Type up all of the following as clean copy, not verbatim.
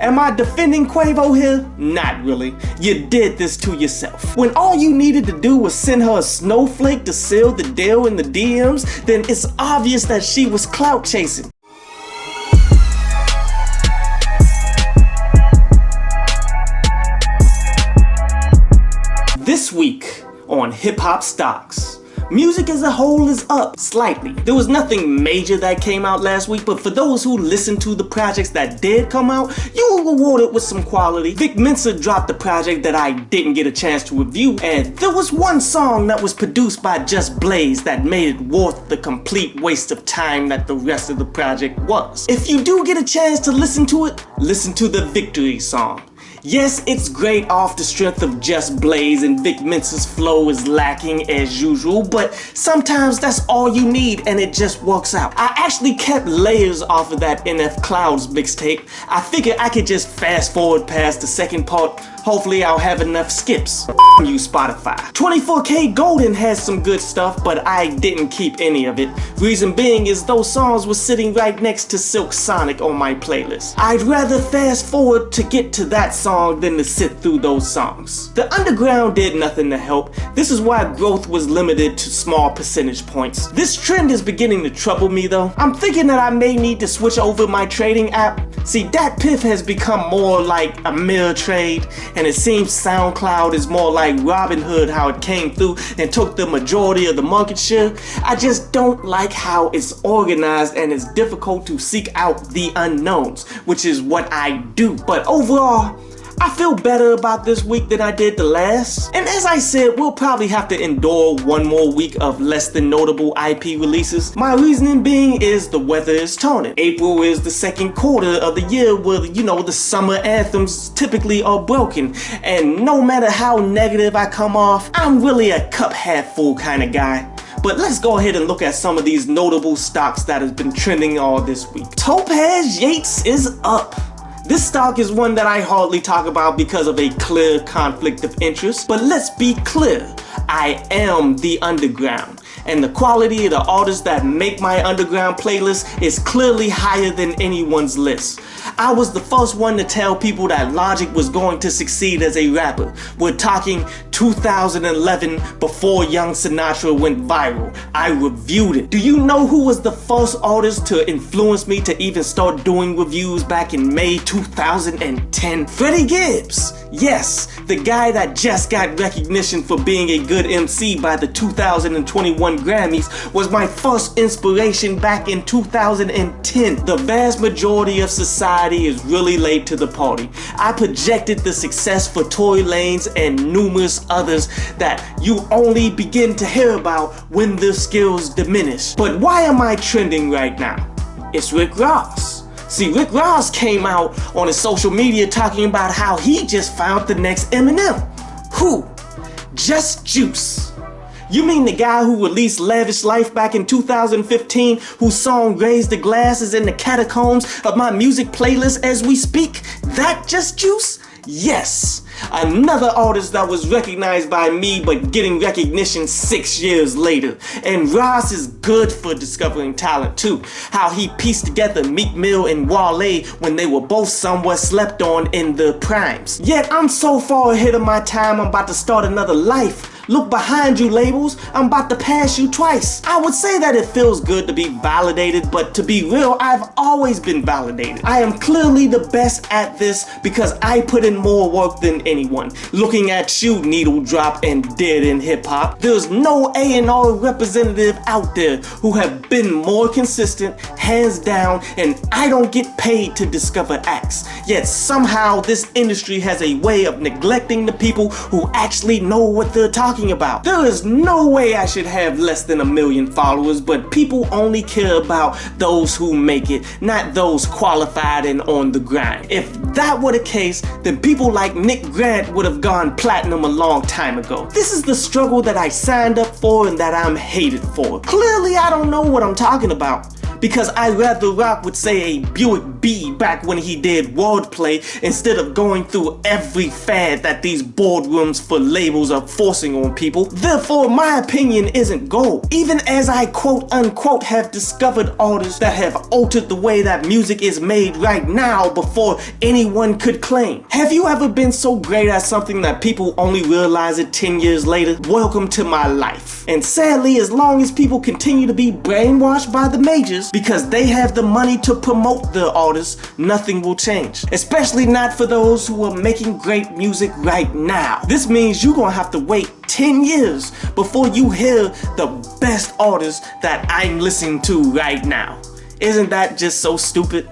Am I defending Quavo here? Not really. You did this to yourself. When all you needed to do was send her a snowflake to seal the deal in the DMs, then it's obvious that she was clout chasing. This week on HipHop Stocks, music as a whole is up slightly. There was nothing major that came out last week, but for those who listened to the projects that did come out, you were rewarded with some quality. Vic Mensa dropped a project that I didn't get a chance to review, and there was one song that was produced by Just Blaze that made it worth the complete waste of time that the rest of the project was. If you do get a chance to listen to it, listen to the Victory song. Yes, it's great off the strength of Just Blaze, and Vic Mensa's flow is lacking as usual, but sometimes that's all you need and it just works out. I actually kept layers off of that NF Clouds mixtape. I figured I could just fast forward past the second part. Hopefully I'll have enough skips. You Spotify. 24K Golden has some good stuff, but I didn't keep any of it. Reason being is those songs were sitting right next to Silk Sonic on my playlist. I'd rather fast forward to get to that song than to sit through those songs. The underground did nothing to help. This is why growth was limited to small percentage points. This trend is beginning to trouble me though. I'm thinking that I may need to switch over my trading app. See, Dat Piff has become more like a mirror trade, and it seems SoundCloud is more like Robinhood, how it came through and took the majority of the market share. I just don't like how it's organized and it's difficult to seek out the unknowns, which is what I do. But overall, I feel better about this week than I did the last. And as I said, we'll probably have to endure one more week of less than notable IP releases. My reasoning being is the weather is turning. April is the second quarter of the year where, the summer anthems typically are broken. And no matter how negative I come off, I'm really a cup half full kind of guy. But let's go ahead and look at some of these notable stocks that have been trending all this week. Topaz Yates is up. This stock is one that I hardly talk about because of a clear conflict of interest, but let's be clear, I am the underground, and the quality of the artists that make my underground playlist is clearly higher than anyone's list. I was the first one to tell people that Logic was going to succeed as a rapper. We're talking 2011, before Young Sinatra went viral. I reviewed it. Do you know who was the first artist to influence me to even start doing reviews back in May 2010? Freddie Gibbs. Yes, the guy that just got recognition for being a good MC by the 2021 Grammys was my first inspiration back in 2010. The vast majority of society is really late to the party. I projected the success for Tory Lanez and numerous others that you only begin to hear about when their skills diminish. But why am I trending right now? It's Rick Ross. See, Rick Ross came out on his social media talking about how he just found the next Eminem. Who? Just Juice. You mean the guy who released Lavish Life back in 2015, whose song Raise the Glass is in the catacombs of my music playlist as we speak? That Just Juice? Yes. Another artist that was recognized by me but getting recognition 6 years later. And Ross is good for discovering talent too. How he pieced together Meek Mill and Wale when they were both somewhat slept on in their primes. Yet I'm so far ahead of my time, I'm about to start another life. Look behind you, labels. I'm about to pass you twice. I would say that it feels good to be validated, but to be real, I've always been validated. I am clearly the best at this because I put in more work than anyone. Looking at you, Needle Drop and Dead in Hip Hop, there's no A&R representative out there who have been more consistent, hands down, and I don't get paid to discover acts. Yet somehow this industry has a way of neglecting the people who actually know what they're talking about. There is no way I should have less than 1 million followers, but people only care about those who make it, not those qualified and on the grind. If that were the case, then people like Nick Grant would have gone platinum a long time ago. This is the struggle that I signed up for and that I'm hated for. Clearly I don't know what I'm talking about. because I'd rather rock with, say, a Buick B back when he did wordplay instead of going through every fad that these boardrooms for labels are forcing on people. Therefore, my opinion isn't gold. Even as I quote unquote have discovered artists that have altered the way that music is made right now before anyone could claim. Have you ever been so great at something that people only realize it 10 years later? Welcome to my life. And sadly, as long as people continue to be brainwashed by the majors because they have the money to promote their artists, nothing will change. Especially not for those who are making great music right now. This means you're gonna have to wait 10 years before you hear the best artists that I'm listening to right now. Isn't that just so stupid?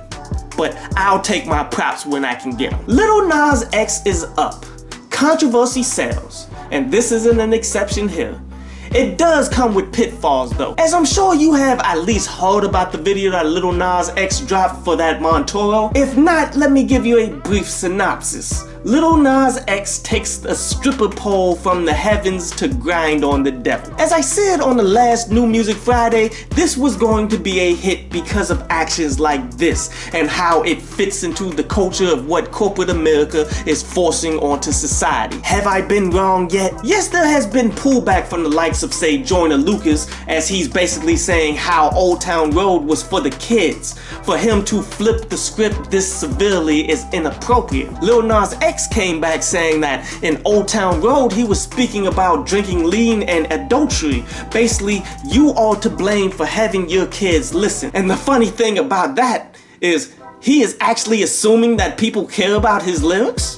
But I'll take my props when I can get them. Lil Nas X is up. Controversy sells. And this isn't an exception here. It does come with pitfalls though, as I'm sure you have at least heard about the video that Lil Nas X dropped for that Montoro. If not, let me give you a brief synopsis. Lil Nas X takes a stripper pole from the heavens to grind on the devil. As I said on the last New Music Friday, this was going to be a hit because of actions like this and how it fits into the culture of what corporate America is forcing onto society. Have I been wrong yet? Yes, there has been pullback from the likes of, say, Joyner Lucas, as he's basically saying how Old Town Road was for the kids. For him to flip the script this severely is inappropriate. Lil Nas X came back saying that in Old Town Road he was speaking about drinking lean and adultery. Basically, you are to blame for having your kids listen. And the funny thing about that is he is actually assuming that people care about his lyrics?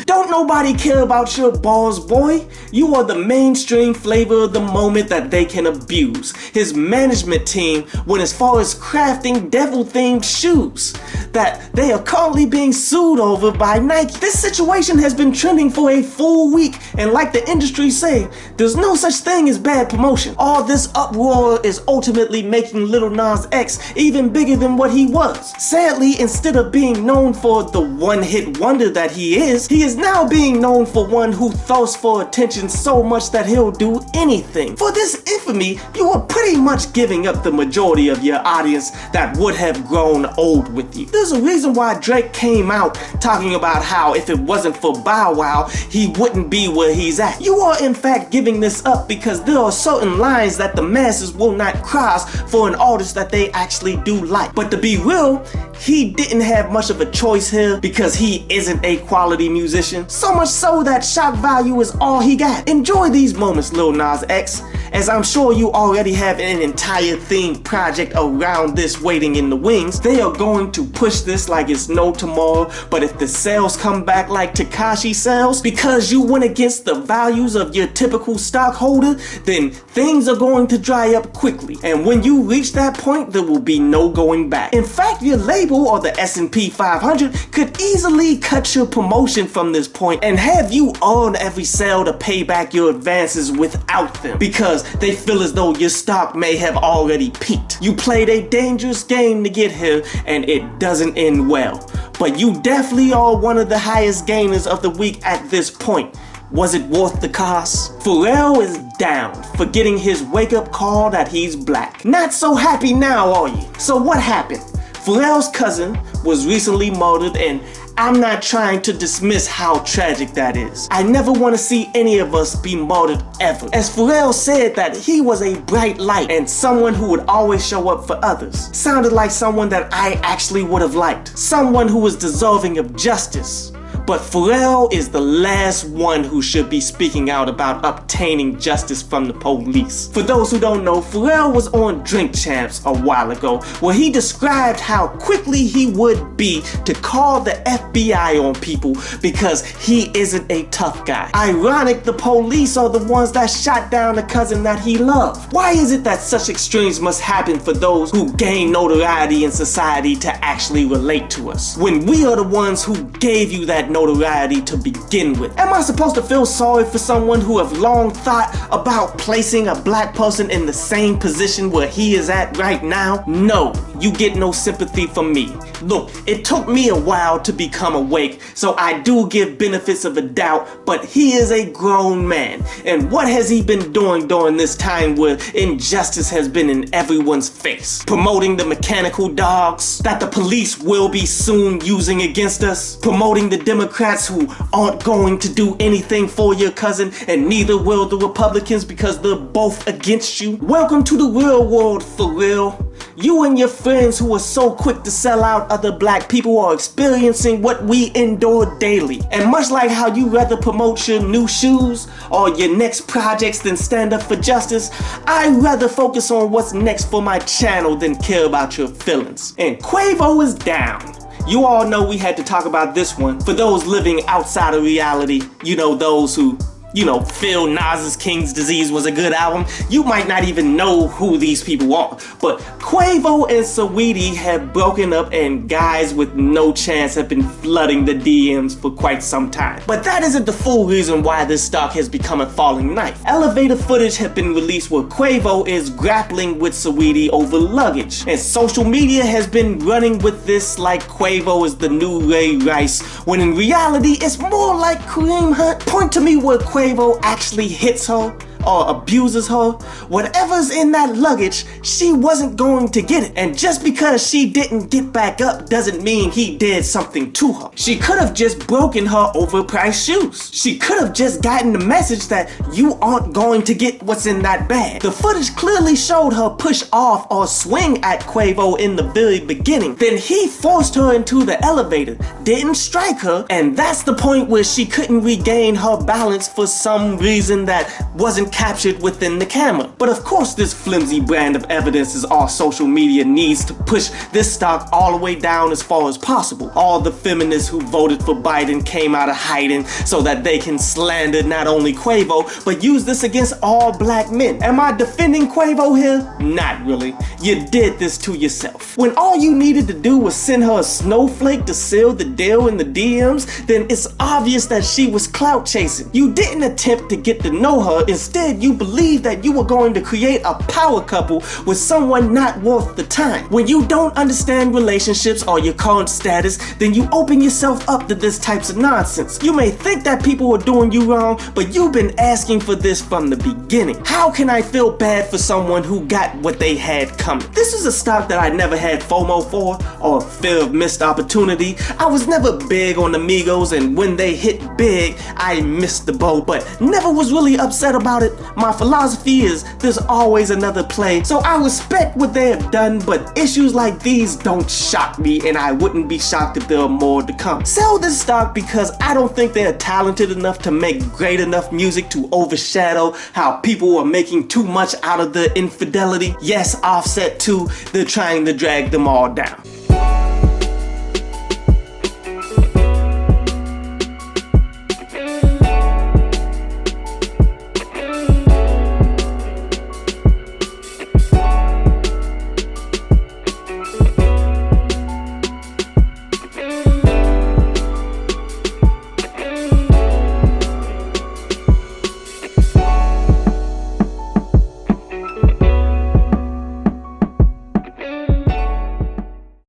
Don't nobody care about your balls, boy. You are the mainstream flavor of the moment that they can abuse. His management team went as far as crafting devil-themed shoes that they are currently being sued over by Nike. This situation has been trending for a full week, and like the industry say, there's no such thing as bad promotion. All this uproar is ultimately making Lil Nas X even bigger than what he was. Sadly, instead of being known for the one-hit wonder that he is now being known for one who thirsts for attention so much that he'll do anything. For this infamy, you are pretty much giving up the majority of your audience that would have grown old with you. There's a reason why Drake came out talking about how if it wasn't for Bow Wow, he wouldn't be where he's at. You are in fact giving this up because there are certain lines that the masses will not cross for an artist that they actually do like. But to be real, he didn't have much of a choice here because he isn't a quality musician. So much so that shock value is all he got. Enjoy these moments, Lil Nas X, as I'm sure you already have an entire themed project around this waiting in the wings. They are going to push this like it's no tomorrow, but if the sales come back like Tekashi sales because you went against the values of your typical stockholder, then things are going to dry up quickly. And when you reach that point, there will be no going back. In fact, your label or the S&P 500 could easily cut your promotion from this point and have you earn every sale to pay back your advances without them because they feel as though your stock may have already peaked. You played a dangerous game to get here and it doesn't end well. But you definitely are one of the highest gainers of the week at this point. Was it worth the cost? Pharrell is down for getting his wake-up call that he's black. Not so happy now, are you? So what happened? Pharrell's cousin was recently murdered, and I'm not trying to dismiss how tragic that is. I never want to see any of us be murdered ever. As Pharrell said that he was a bright light and someone who would always show up for others. Sounded like someone that I actually would have liked. Someone who was deserving of justice. But Pharrell is the last one who should be speaking out about obtaining justice from the police. For those who don't know, Pharrell was on Drink Champs a while ago, where he described how quickly he would be to call the FBI on people because he isn't a tough guy. Ironic, the police are the ones that shot down the cousin that he loved. Why is it that such extremes must happen for those who gain notoriety in society to actually relate to us, when we are the ones who gave you that notoriety to begin with. Am I supposed to feel sorry for someone who have long thought about placing a black person in the same position where he is at right now? No, you get no sympathy from me. Look, it took me a while to become awake, so I do give benefits of a doubt, but he is a grown man. And what has he been doing during this time where injustice has been in everyone's face? Promoting the mechanical dogs that the police will be soon using against us? Promoting the Democrats who aren't going to do anything for your cousin, and neither will the Republicans because they're both against you? Welcome to the real world, for real. You and your friends who are so quick to sell out other black people are experiencing what we endure daily. And much like how you rather promote your new shoes or your next projects than stand up for justice, I'd rather focus on what's next for my channel than care about your feelings. And Quavo is down. You all know we had to talk about this one. For those living outside of reality, you know, those who Lil Nas King's Disease was a good album, you might not even know who these people are. But Quavo and Saweetie have broken up, and guys with no chance have been flooding the DMs for quite some time. But that isn't the full reason why this stock has become a falling knife. Elevator footage have been released where Quavo is grappling with Saweetie over luggage, and social media has been running with this like Quavo is the new Ray Rice, when in reality it's more like Kareem Hunt. Point to me where Quavo actually hits her or abuses her. Whatever's in that luggage, she wasn't going to get it. And just because she didn't get back up doesn't mean he did something to her. She could have just broken her overpriced shoes. She could have just gotten the message that you aren't going to get what's in that bag. The footage clearly showed her push off or swing at Quavo in the very beginning. Then he forced her into the elevator, didn't strike her, and that's the point where she couldn't regain her balance for some reason that wasn't captured within the camera. But of course this flimsy brand of evidence is all social media needs to push this stock all the way down as far as possible. All the feminists who voted for Biden came out of hiding so that they can slander not only Quavo, but use this against all black men. Am I defending Quavo here? Not really. You did this to yourself. When all you needed to do was send her a snowflake to seal the deal in the DMs, then it's obvious that she was clout chasing. You didn't attempt to get to know her. Instead, you believed that you were going to create a power couple with someone not worth the time. When you don't understand relationships or your current status, then you open yourself up to this types of nonsense. You may think that people are doing you wrong, but you've been asking for this from the beginning. How can I feel bad for someone who got what they had coming? This is a stock that I never had FOMO for, or fear of missed opportunity. I was never big on Amigos, and when they hit big, I missed the boat, but never was really upset about it. My philosophy is there's always another play, so I respect what they have done, but issues like these don't shock me, and I wouldn't be shocked if there are more to come. Sell this stock because I don't think they're talented enough to make great enough music to overshadow how people are making too much out of the infidelity. Yes, Offset too, they're trying to drag them all down.